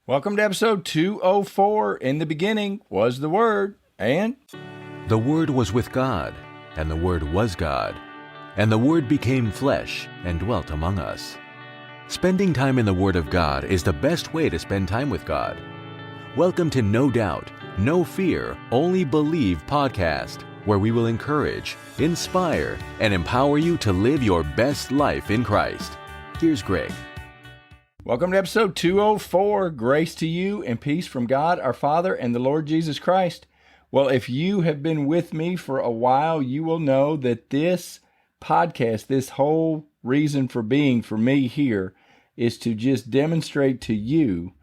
Welcome to episode 204. In the beginning was the Word, and The Word was with God, and the Word was God. And the Word became flesh and dwelt among us. Spending time in the Word of God is the best way to spend time with God. Welcome to No Doubt, No Fear, Only Believe podcast, where we will encourage, inspire, and empower you to live your best life in Christ. Here's Greg. welcome to episode 204. Grace to you and peace from God, our Father, and the Lord Jesus Christ. Well, if you have been with me for a while, you will know that this podcast, this whole reason for being for me here, is to just demonstrate to you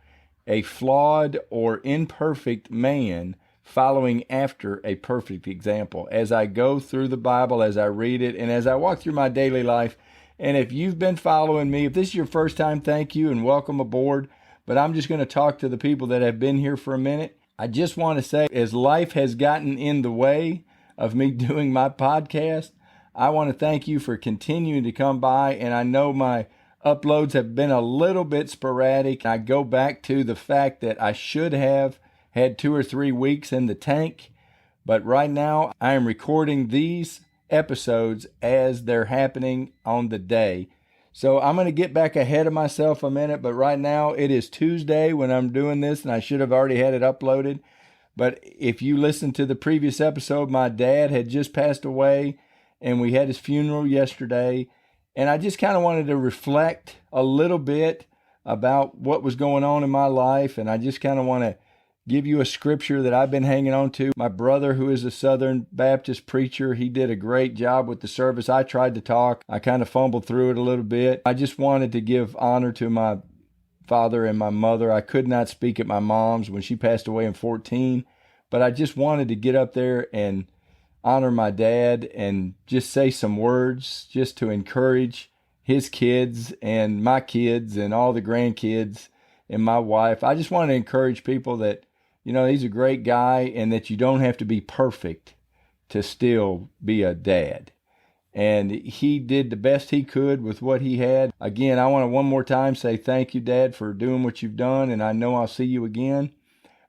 a flawed or imperfect man following after a perfect example. As I go through the Bible, as I read it, and as I walk through my daily life, and if you've been following me, if this is your first time, thank you and welcome aboard. But I'm just going to talk to the people that have been here for a minute. I just want to say, as life has gotten in the way of me doing my podcast, I want to thank you for continuing to come by. And I know my uploads have been a little bit sporadic. I go back to the fact that I should have had 2 or 3 weeks in the tank. But right now, I am recording these episodes as they're happening on the day. So I'm going to get back ahead of myself a minute, but right now it is Tuesday when I'm doing this, and I should have already had it uploaded. But if you listen to the previous episode, my dad had just passed away, and we had his funeral yesterday. And I just kind of wanted to reflect a little bit about what was going on in my life, and I just kind of want to give you a scripture that I've been hanging on to. My brother, who is a Southern Baptist preacher, he did a great job with the service. I tried to talk. I kind of fumbled through it a little bit. I just wanted to give honor to my father and my mother. I could not speak at my mom's when she passed away in 2014, but I just wanted to get up there and honor my dad and just say some words just to encourage his kids and my kids and all the grandkids and my wife. I just want to encourage people that, you know, he's a great guy and that you don't have to be perfect to still be a dad. And he did the best he could with what he had. Again, I want to one more time say thank you, Dad, for doing what you've done, and I know I'll see you again.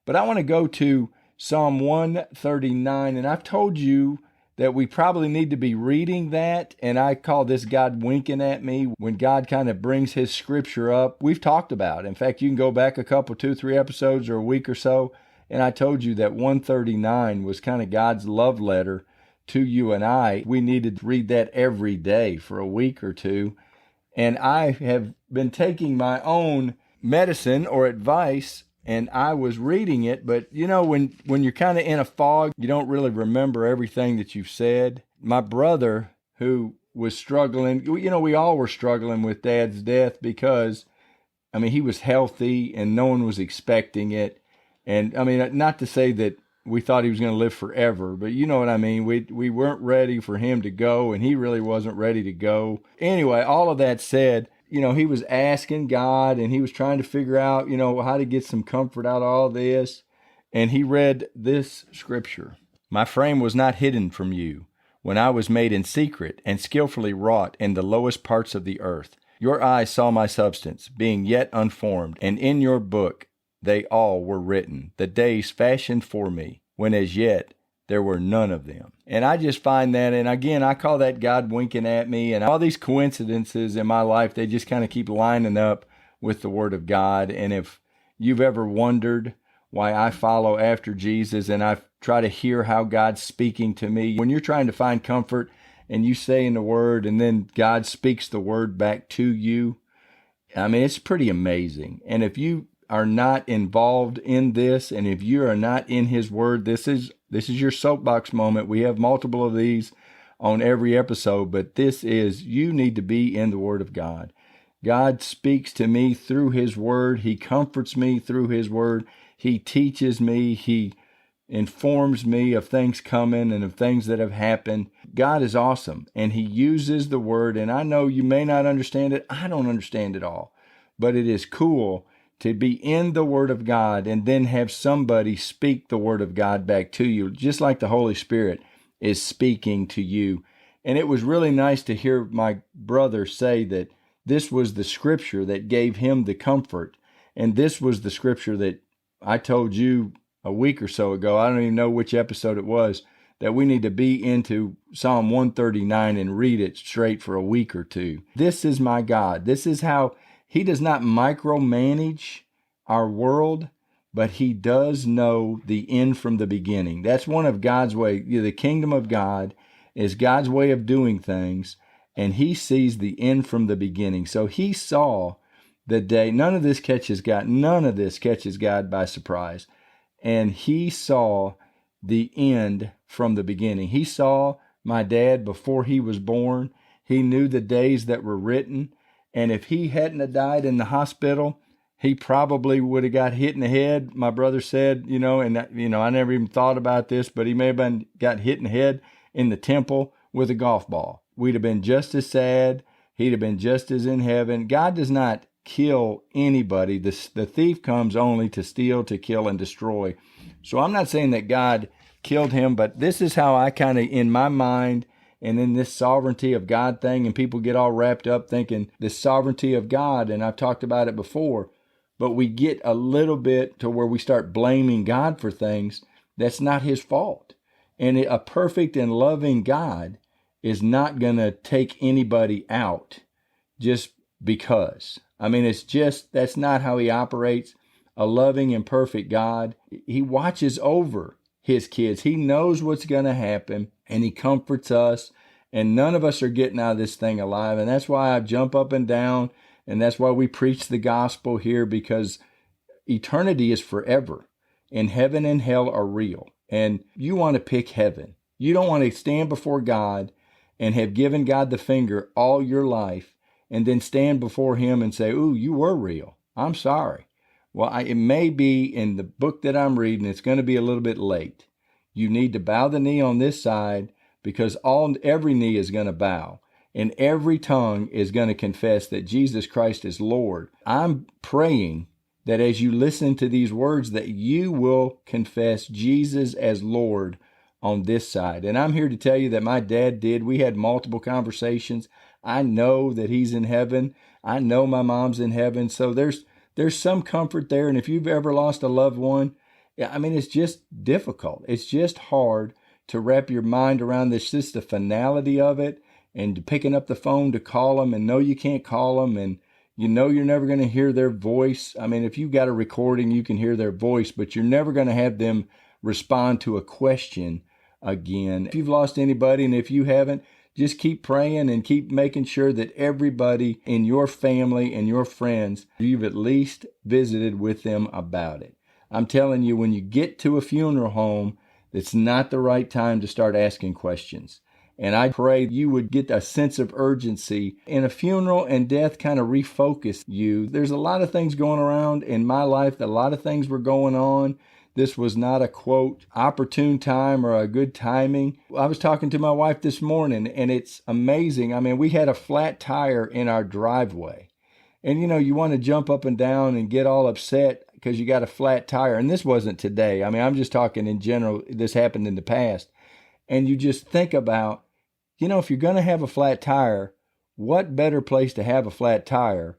But I want to go to Psalm 139, and I've told you that we probably need to be reading that, and I call this God winking at me when God kind of brings his scripture up. We've talked about it. In fact, you can go back a couple, 2, 3 episodes or a week or so, and I told you that 139 was kind of God's love letter to you and I. We needed to read that every day for a week or two, and I have been taking my own medicine or advice, and I was reading it, but you know, when you're kind of in a fog, you don't really remember everything that you've said. My brother, who was struggling, you know, we all were struggling with Dad's death because, I mean, he was healthy and no one was expecting it. And I mean, not to say that we thought he was going to live forever, but you know what I mean? We weren't ready for him to go, and he really wasn't ready to go. Anyway, all of that said, you know, he was asking God and he was trying to figure out, you know, how to get some comfort out of all this. And he read this scripture. My frame was not hidden from you when I was made in secret and skillfully wrought in the lowest parts of the earth. Your eyes saw my substance, being yet unformed, and in your book they all were written, the days fashioned for me, when as yet there were none of them. And I just find that, and again, I call that God winking at me, and all these coincidences in my life, they just kind of keep lining up with the Word of God. And if you've ever wondered why I follow after Jesus and I try to hear how God's speaking to me, when you're trying to find comfort and you say in the Word and then God speaks the Word back to you, I mean, it's pretty amazing. And if you are not involved in this, and if you are not in His Word, this is your soapbox moment. We have multiple of these on every episode, but this is, you need to be in the Word of God. God speaks to me through His Word. He comforts me through His Word. He teaches me. He informs me of things coming and of things that have happened. God is awesome, and He uses the Word, and I know you may not understand it. I don't understand it all, but it is cool to be in the Word of God and then have somebody speak the Word of God back to you, just like the Holy Spirit is speaking to you. And it was really nice to hear my brother say that this was the scripture that gave him the comfort And this was the scripture that I told you a week or so ago. I don't even know which episode it was, that we need to be into Psalm 139 and read it straight for a week or two. This is my God. This is how he does not micromanage our world, but he does know the end from the beginning. That's one of God's way. The kingdom of God is God's way of doing things, and he sees the end from the beginning. So he saw the day. None of this catches God by surprise. And he saw the end from the beginning. He saw my dad before he was born. He knew the days that were written. And if he hadn't have died in the hospital, he probably would have got hit in the head. My brother said, I never even thought about this, but he may have got hit in the head in the temple with a golf ball. We'd have been just as sad. He'd have been just as in heaven. God does not kill anybody. The thief comes only to steal, to kill, and destroy. So I'm not saying that God killed him, but this is how I kind of, in my mind, and in this sovereignty of God thing, and people get all wrapped up thinking the sovereignty of God, and I've talked about it before, but we get a little bit to where we start blaming God for things that's not his fault. And a perfect and loving God is not going to take anybody out just because. I mean, that's not how he operates. A loving and perfect God, he watches over his kids. He knows what's going to happen, and he comforts us, and none of us are getting out of this thing alive. And that's why I jump up and down, and that's why we preach the gospel here, because eternity is forever, and heaven and hell are real. And you want to pick heaven. You don't want to stand before God and have given God the finger all your life and then stand before him and say, ooh, you were real. I'm sorry. Well, it may be in the book that I'm reading, it's going to be a little bit late. You need to bow the knee on this side, because every knee is going to bow and every tongue is going to confess that Jesus Christ is Lord. I'm praying that as you listen to these words, that you will confess Jesus as Lord on this side. And I'm here to tell you that my dad did. We had multiple conversations. I know that he's in heaven. I know my mom's in heaven. So there's some comfort there. And if you've ever lost a loved one, I mean, it's just difficult. It's just hard to wrap your mind around this, just the finality of it, and picking up the phone to call them and know you can't call them, and you know you're never going to hear their voice. I mean, if you've got a recording, you can hear their voice, but you're never going to have them respond to a question again. If you've lost anybody, and if you haven't, just keep praying and keep making sure that everybody in your family and your friends, you've at least visited with them about it. I'm telling you, when you get to a funeral home, it's not the right time to start asking questions. And I pray you would get a sense of urgency. In a funeral and death kind of refocus you. There's a lot of things going around in my life. A lot of things were going on. This was not a, quote, opportune time or a good timing. I was talking to my wife this morning, and it's amazing. I mean, we had a flat tire in our driveway. And, you want to jump up and down and get all upset because you got a flat tire. And this wasn't today. I mean, I'm just talking in general. This happened in the past. And you just think about, if you're going to have a flat tire, what better place to have a flat tire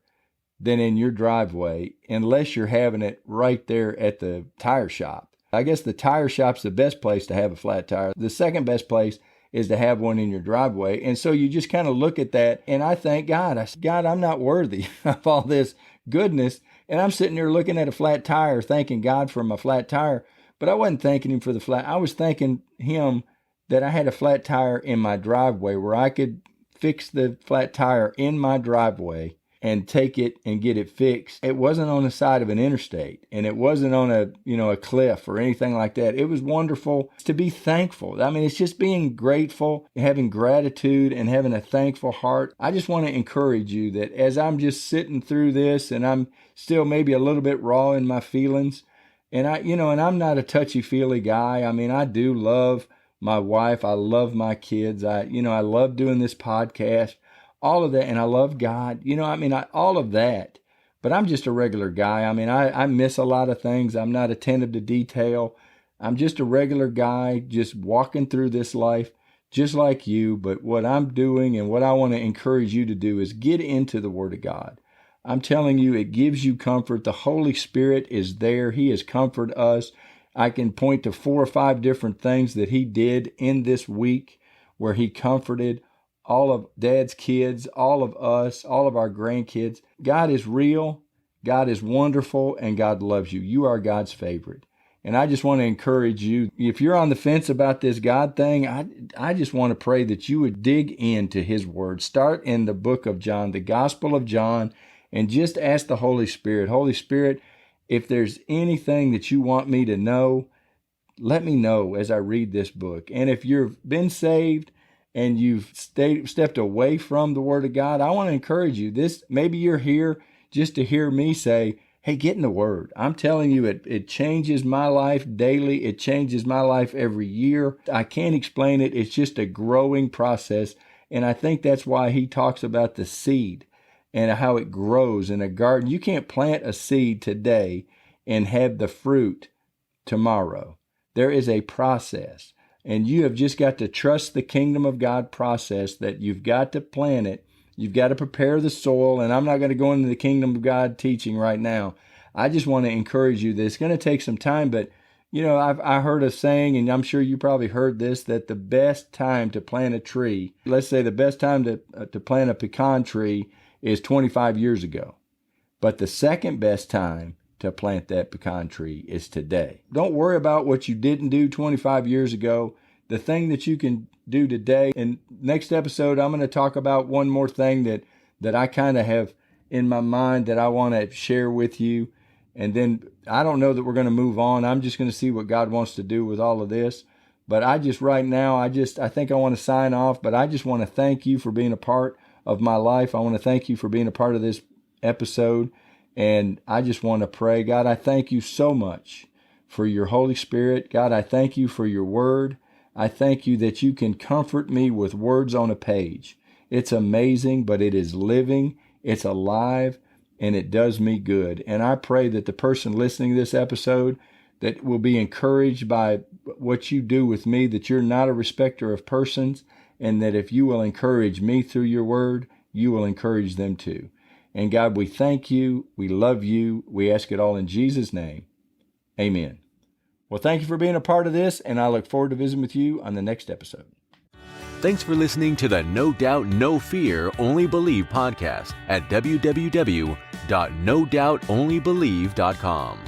than in your driveway, unless you're having it right there at the tire shop. I guess the tire shop's the best place to have a flat tire. The second best place is to have one in your driveway. And so you just kind of look at that, and I thank God. I said, God, I'm not worthy of all this goodness. And I'm sitting there looking at a flat tire, thanking God for my flat tire. But I wasn't thanking him for the flat. I was thanking him that I had a flat tire in my driveway, where I could fix the flat tire in my driveway and take it and get it fixed. It wasn't on the side of an interstate, and it wasn't on a cliff or anything like that. It was wonderful to be thankful. I mean, it's just being grateful, having gratitude, and having a thankful heart. I just want to encourage you that as I'm just sitting through this, and I'm still maybe a little bit raw in my feelings, and I'm not a touchy-feely guy. I mean, I do love my wife. I love my kids. I love doing this podcast. All of that, and I love God, all of that, but I'm just a regular guy. I mean, I miss a lot of things. I'm not attentive to detail. I'm just a regular guy, just walking through this life, just like you. But what I'm doing and what I want to encourage you to do is get into the Word of God. I'm telling you, it gives you comfort. The Holy Spirit is there. He has comforted us. I can point to 4 or 5 different things that he did in this week where he comforted all of Dad's kids, all of us, all of our grandkids. God is real, God is wonderful, and God loves you. You are God's favorite. And I just want to encourage you, if you're on the fence about this God thing, I just want to pray that you would dig into his word. Start in the book of John, the Gospel of John, and just ask the Holy Spirit, Holy Spirit, if there's anything that you want me to know, let me know as I read this book. And if you've been saved and you've stepped away from the Word of God, I want to encourage you. Maybe you're here just to hear me say, hey, get in the Word. I'm telling you, it changes my life daily. It changes my life every year. I can't explain it. It's just a growing process. And I think that's why he talks about the seed and how it grows in a garden. You can't plant a seed today and have the fruit tomorrow. There is a process. And you have just got to trust the kingdom of God process, that you've got to plant it. You've got to prepare the soil. And I'm not going to go into the kingdom of God teaching right now. I just want to encourage you that it's going to take some time. But, I heard a saying, and I'm sure you probably heard this, that the best time to plant a tree, let's say the best time to plant a pecan tree is 25 years ago. But the second best time to plant that pecan tree is today. Don't worry about what you didn't do 25 years ago. The thing that you can do today. And next episode, I'm going to talk about one more thing that I kind of have in my mind that I want to share with you. And then I don't know that we're going to move on. I'm just going to see what God wants to do with all of this. But right now, I think I want to sign off. But I just want to thank you for being a part of my life. I want to thank you for being a part of this episode. And I just want to pray, God, I thank you so much for your Holy Spirit. God, I thank you for your word. I thank you that you can comfort me with words on a page. It's amazing, but it is living, it's alive, and it does me good. And I pray that the person listening to this episode that will be encouraged by what you do with me, that you're not a respecter of persons, and that if you will encourage me through your word, you will encourage them too. And God, we thank you. We love you. We ask it all in Jesus' name. Amen. Well, thank you for being a part of this, and I look forward to visiting with you on the next episode. Thanks for listening to the No Doubt, No Fear, Only Believe podcast at www.nodoubtonlybelieve.com.